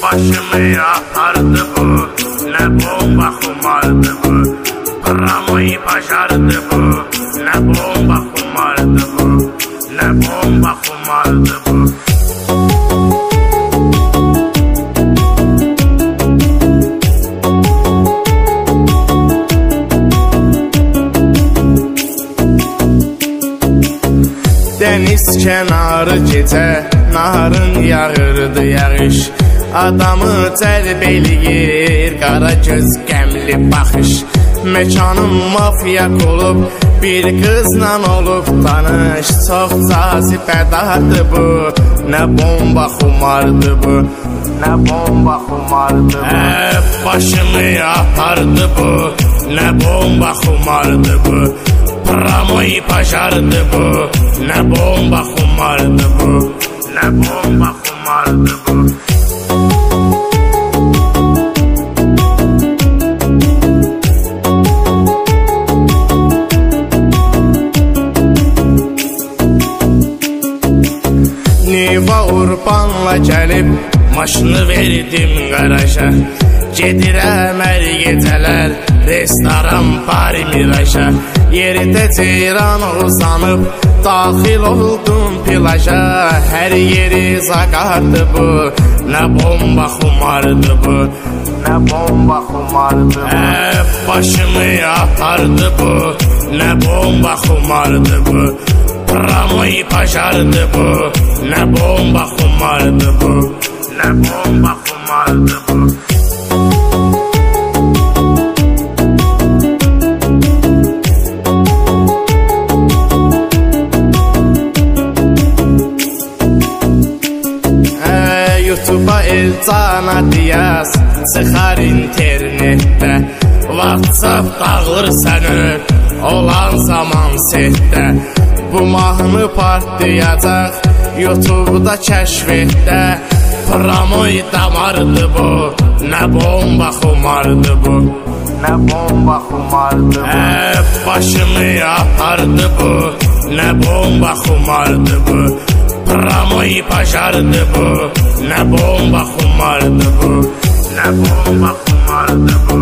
başımı yapardı bu. Ne bomba kumardı bu. Paramı başardı bu. Ne bomba kumardı bu. Ne bomba kumardı bu. Deniz kenarı gecə, narın yağırdı yağış. Adamı cəlb eləyir, qara göz qəmli baxış. Məkanım mafiyak olub, bir qızla olub tanış. Çox cazibədardı bu, nə bomba xumardı bu. Nə bomba xumardı bu. Başımı yapardı bu, nə bomba xumardı bu. Paramı başardı bu, nə bomba xumardı bu. Nə bomba xumardı bu. Niva Urbanla gəlib, maşını verdim qaraja. Gedirəm hər gecələr, restoran Pari Miraja. Yerdə ceyran uzanıb, daxil oldum plaja. Hər yeri zaqardı bu, nə bomba xumardı bu. Nə bomba xumardı bu. Başımı yapardı bu, nə bomba xumardı bu. Paramı başardı bu, nə bomba xumardı bu. Nə bomba xumardı bu. YouTube'a Elcana Diyaz çıxar internetdə. WhatsApp dağılır sənün olan zaman setdə. Bu mahnı partlayacaq YouTube'da kəşfetdə. Pramoy damardı bu, nə bomba xumardı bu. Nə bomba xumardı bu. Başımı yapardı bu, nə bomba xumardı bu. Paramı başardı bu, nə bomba xumardı bu. Nə bomba xumardı bu.